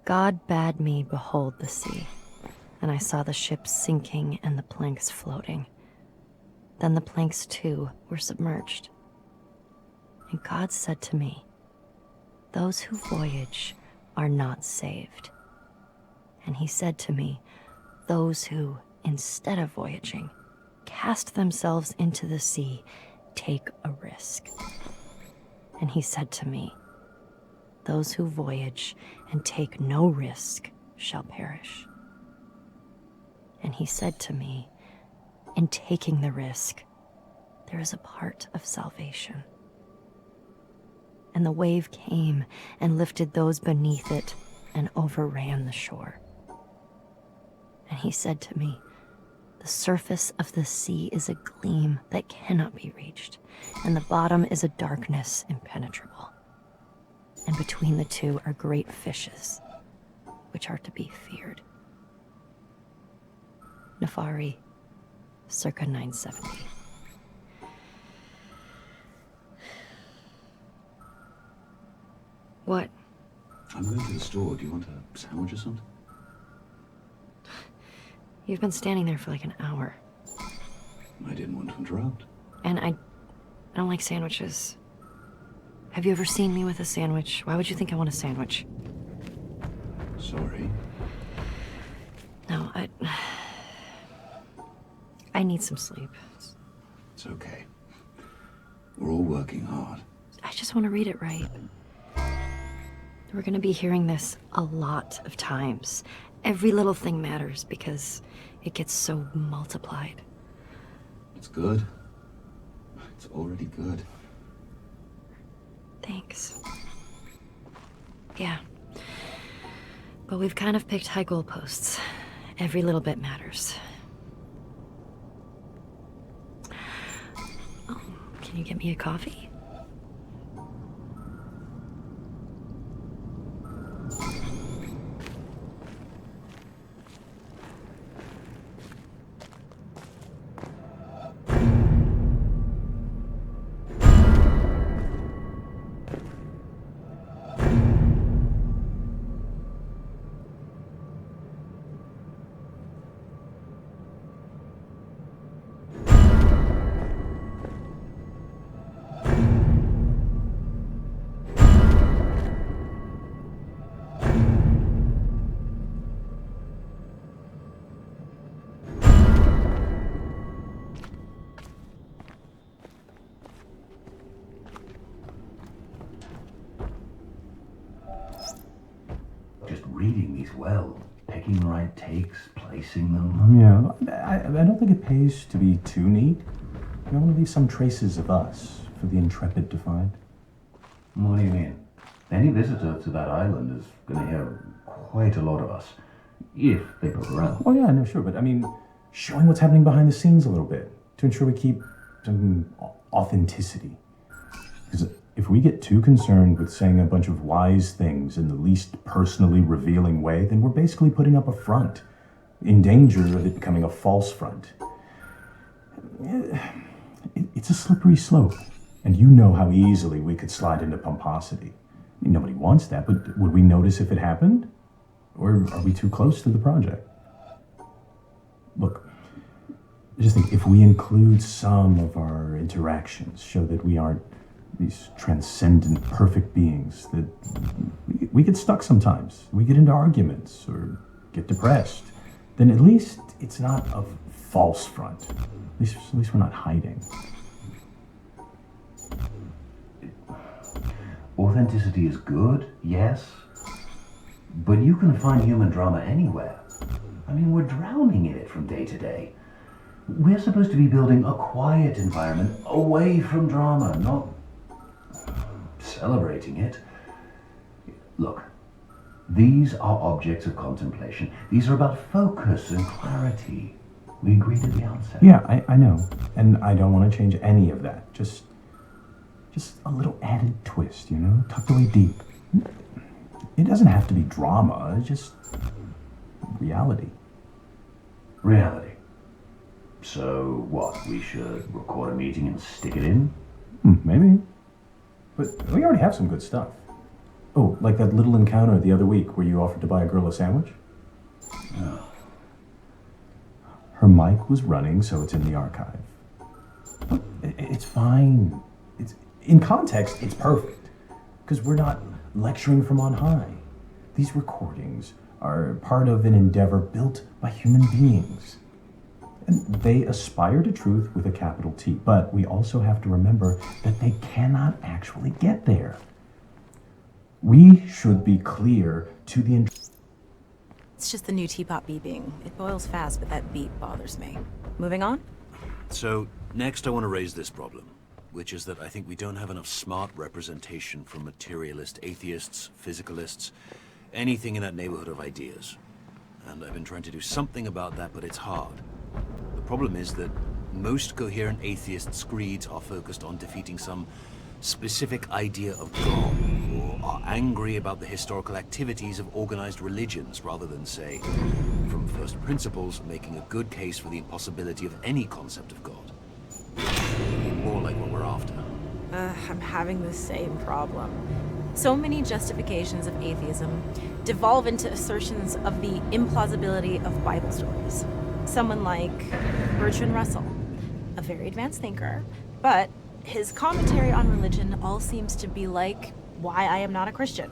God bade me behold the sea, and I saw the ship sinking and the planks floating. Then the planks too were submerged. And God said to me, those who voyage are not saved. And he said to me, those who, instead of voyaging, cast themselves into the sea, take a risk. And he said to me, those who voyage and take no risk shall perish. And he said to me, in taking the risk, there is a part of salvation. And the wave came and lifted those beneath it and overran the shore. And he said to me, the surface of the sea is a gleam that cannot be reached, and the bottom is a darkness impenetrable. And between the two are great fishes, which are to be feared. Nefari, circa 970. What? I'm going to the store. Do you want a sandwich or something? You've been standing there for like an hour. I didn't want to interrupt. And I don't like sandwiches. Have you ever seen me with a sandwich? Why would you think I want a sandwich? Sorry. No, I need some sleep. It's okay. We're all working hard. I just want to read it right. We're going to be hearing this a lot of times. Every little thing matters because it gets so multiplied. It's good. It's already good. Thanks. Yeah. But we've kind of picked high goalposts. Every little bit matters. Oh, can you get me a coffee? Reading these well, picking the right takes, placing them. Yeah, I don't think it pays to be too neat. We want to leave some traces of us for the intrepid to find. What do you mean? Any visitor to that island is going to hear quite a lot of us, if they look around. Oh yeah, no, sure, but I mean, showing what's happening behind the scenes a little bit to ensure we keep some authenticity. Because if we get too concerned with saying a bunch of wise things in the least personally revealing way, then we're basically putting up a front, in danger of it becoming a false front. It's a slippery slope, and you know how easily we could slide into pomposity. I mean, nobody wants that, but would we notice if it happened? Or are we too close to the project? Look, I just think if we include some of our interactions, show that we aren't these transcendent, perfect beings, that we get stuck sometimes. We get into arguments or get depressed. Then at least it's not a false front. At least we're not hiding. Authenticity is good, yes, but you can find human drama anywhere. I mean, we're drowning in it from day to day. We're supposed to be building a quiet environment away from drama, not celebrating it. Look, these are objects of contemplation. These are about focus and clarity. We agreed at the outset. Yeah, I know. And I don't want to change any of that. Just a little added twist, you know? Tucked away deep. It doesn't have to be drama. It's just reality. Reality. So what? We should record a meeting and stick it in? Maybe. But we already have some good stuff. Oh, like that little encounter the other week where you offered to buy a girl a sandwich? Oh. Her mic was running, so it's in the archive. It's fine. It's in context, it's perfect. Because we're not lecturing from on high. These recordings are part of an endeavor built by human beings. And they aspire to truth with a capital T. But we also have to remember that they cannot actually get there. We should be clear to the... It's just the new teapot beeping. It boils fast, but that beep bothers me. Moving on? So, next I want to raise this problem, which is that I think we don't have enough smart representation from materialist atheists, physicalists, anything in that neighborhood of ideas. And I've been trying to do something about that, but it's hard. The problem is that most coherent atheists' creeds are focused on defeating some specific idea of God, or are angry about the historical activities of organized religions, rather than, say, from first principles, making a good case for the impossibility of any concept of God. More like what we're after. I'm having the same problem. So many justifications of atheism devolve into assertions of the implausibility of Bible stories. Someone like Bertrand Russell, a very advanced thinker, but his commentary on religion all seems to be like Why I Am Not a Christian.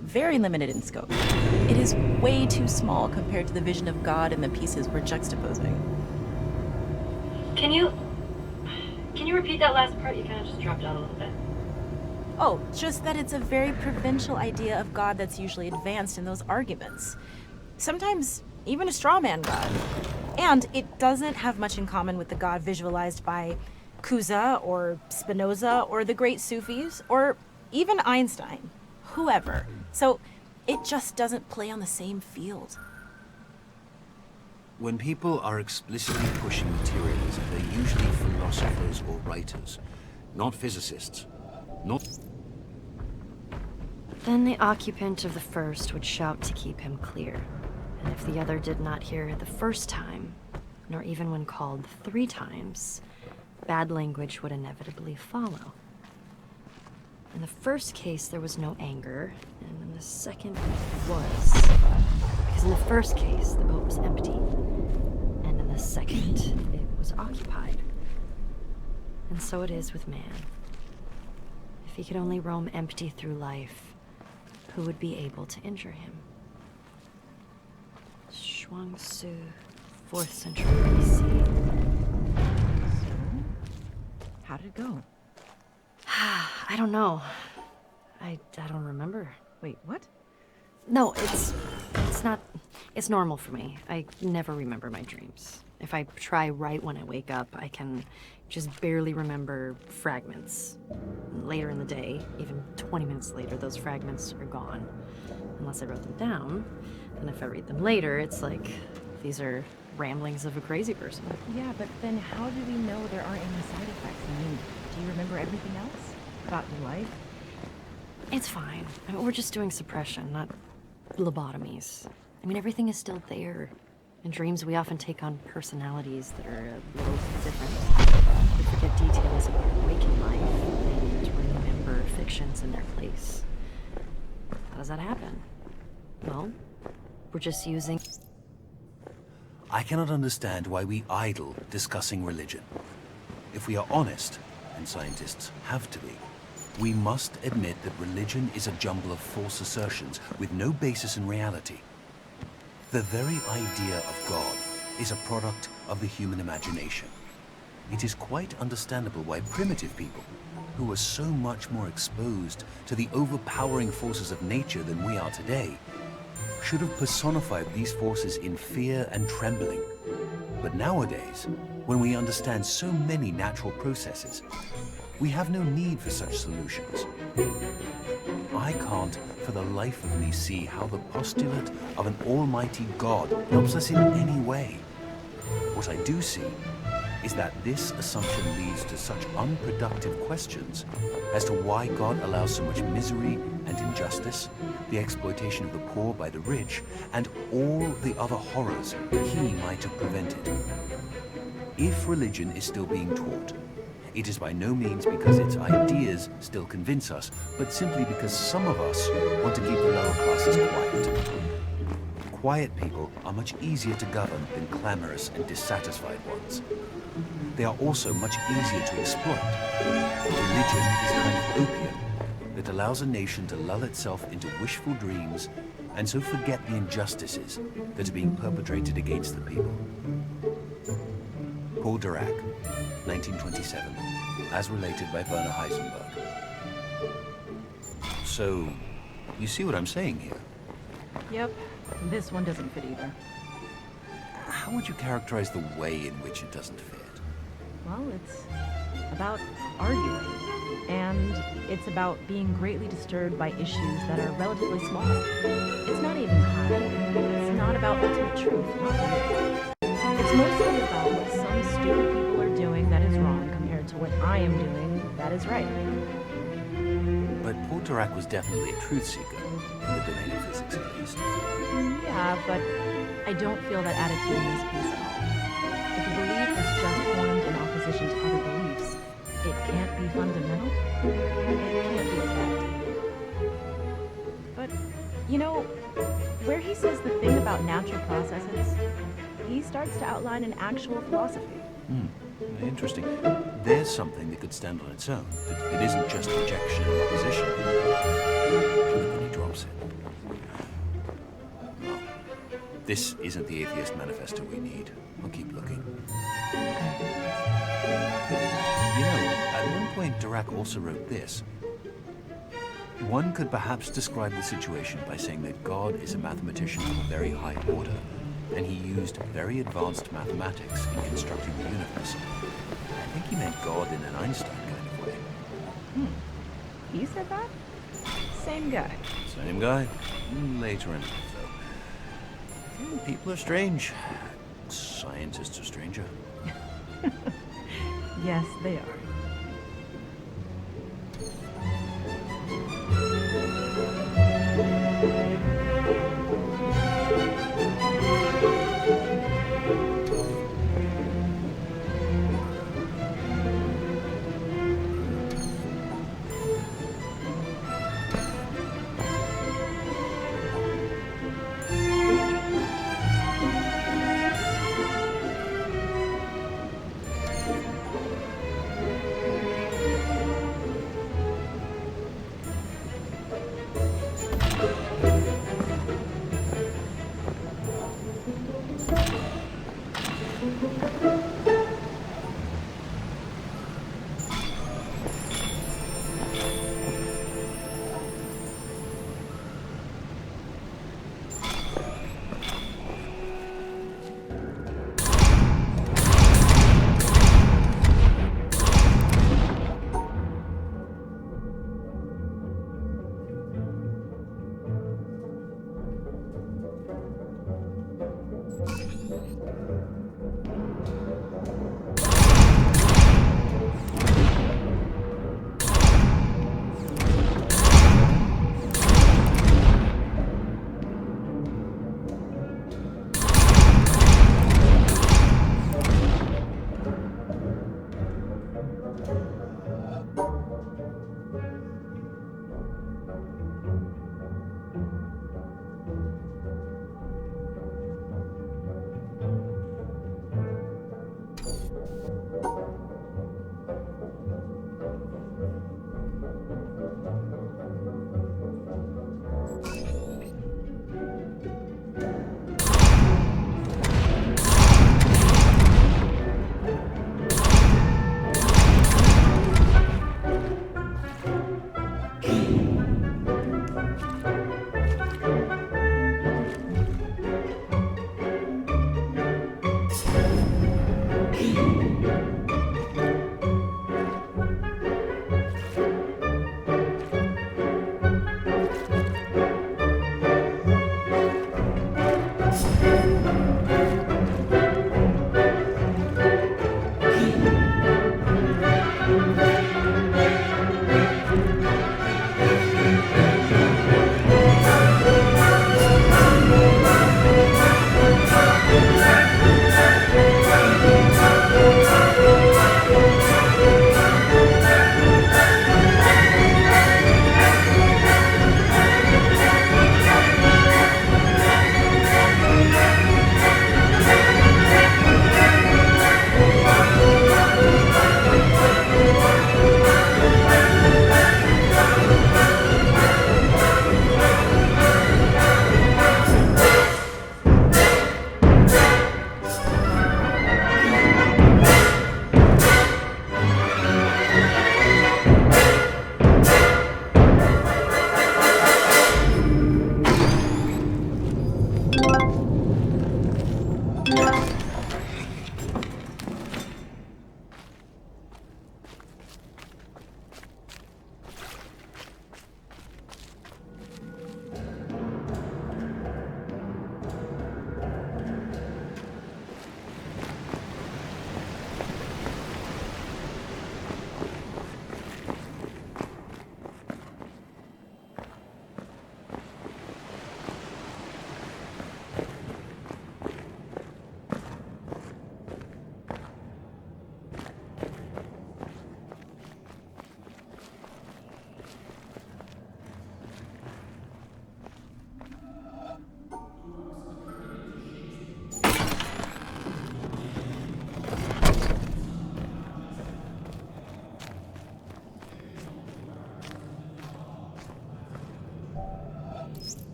Very limited in scope. It is way too small compared to the vision of God and the pieces we're juxtaposing. Can you repeat that last part? You kind of just dropped out a little bit. Oh, just that it's a very provincial idea of God that's usually advanced in those arguments. Sometimes even a straw man God. And it doesn't have much in common with the God visualized by Cusa or Spinoza or the great Sufis or even Einstein, whoever. So it just doesn't play on the same field. When people are explicitly pushing materialism, they're usually philosophers or writers, not physicists. Then the occupant of the first would shout to keep him clear. And if the other did not hear the first time, nor even when called 3 times, bad language would inevitably follow. In the first case, there was no anger, and in the second, there was. Because in the first case, the boat was empty, and in the second, it was occupied. And so it is with man. If he could only roam empty through life, who would be able to injure him? Shuangsu, 4th century BC. How did it go? I don't know. I don't remember. Wait, what? No, it's not, it's normal for me. I never remember my dreams. If I try right when I wake up, I can just barely remember fragments. Later in the day, even 20 minutes later, those fragments are gone. Unless I wrote them down. And if I read them later, it's like, these are ramblings of a crazy person. Yeah, but then how do we know there aren't any side effects? I mean, do you remember everything else about your life? It's fine. I mean, we're just doing suppression, not lobotomies. I mean, everything is still there. In dreams, we often take on personalities that are a little different. We forget details of our waking life and remember fictions in their place. How does that happen? Well, we're just using... I cannot understand why we idle discussing religion. If we are honest, and scientists have to be, we must admit that religion is a jumble of false assertions with no basis in reality. The very idea of God is a product of the human imagination. It is quite understandable why primitive people, who were so much more exposed to the overpowering forces of nature than we are today, should have personified these forces in fear and trembling. But nowadays, when we understand so many natural processes, we have no need for such solutions. I can't, for the life of me, see how the postulate of an almighty God helps us in any way. What I do see is that this assumption leads to such unproductive questions as to why God allows so much misery and injustice, the exploitation of the poor by the rich, and all the other horrors he might have prevented. If religion is still being taught, It is by no means because its ideas still convince us, but simply because some of us want to keep the lower classes quiet. Quiet people are much easier to govern than clamorous and dissatisfied ones. They are also much easier to exploit. Religion is a kind of opium that allows a nation to lull itself into wishful dreams and so forget the injustices that are being perpetrated against the people. Paul Dirac, 1927, as related by Werner Heisenberg. So, you see what I'm saying here? Yep, this one doesn't fit either. How would you characterize the way in which it doesn't fit? Well, it's about arguing. And it's about being greatly disturbed by issues that are relatively small. It's not even high. It's not about ultimate truth, not really. It's mostly about what some stupid people are doing that is wrong compared to what I am doing that is right. But Paul Dirac was definitely a truth seeker, in the domain of physics at least. Yeah, but I don't feel that attitude in this piece at all. If a belief is just formed in opposition to other beliefs, it can't be fundamental. It can't be a fact. But, you know, where he says the thing about natural processes, he starts to outline an actual philosophy. Interesting. There's something that could stand on its own. That it isn't just rejection and opposition. And then he drops it. Well, this isn't the atheist manifesto we need. I'll keep looking. You know, at one point Dirac also wrote this. One could perhaps describe the situation by saying that God is a mathematician of a very high order, and he used very advanced mathematics in constructing the universe. I think he meant God in an Einstein kind of way. He said that? Same guy. Same guy. Later in life, though. People are strange. Scientists are stranger. Yes, they are.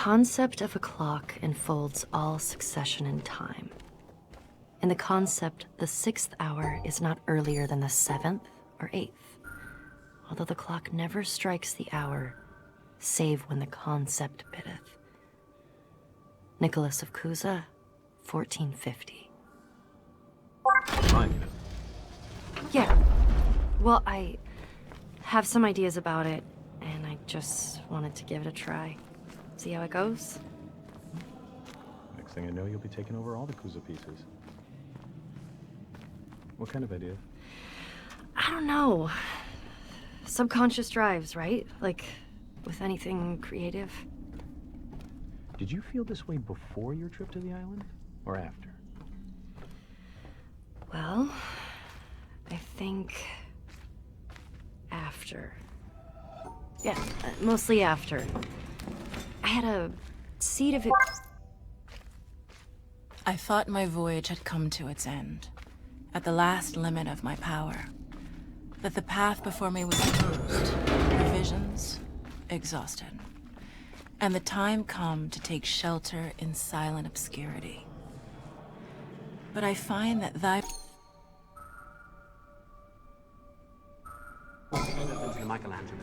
concept of a clock enfolds all succession in time. In the concept, the 6th hour is not earlier than the 7th or 8th, although the clock never strikes the hour, save when the concept biddeth. Nicholas of Cusa, 1450. Fine. Yeah. Well, I have some ideas about it, and I just wanted to give it a try. See how it goes? Next thing I know, you'll be taking over all the Kuza pieces. What kind of idea? I don't know. Subconscious drives, right? Like, with anything creative. Did you feel this way before your trip to the island, or after? Well, I think after. Yeah, mostly after. I had a seed of it. I thought my voyage had come to its end, at the last limit of my power. That the path before me was closed, provisions exhausted, and the time come to take shelter in silent obscurity. But I find that thy Michelangelo.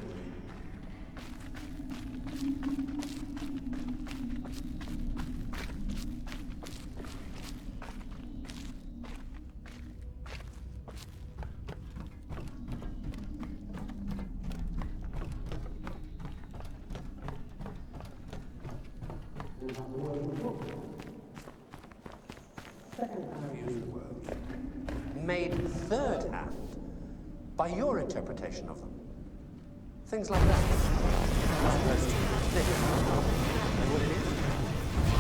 Made third hand by your interpretation of them. Things like that. As opposed to this. Know what it is?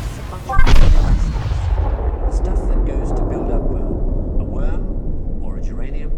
It's a bunch of amino acids. Stuff that goes to build up a worm or a geranium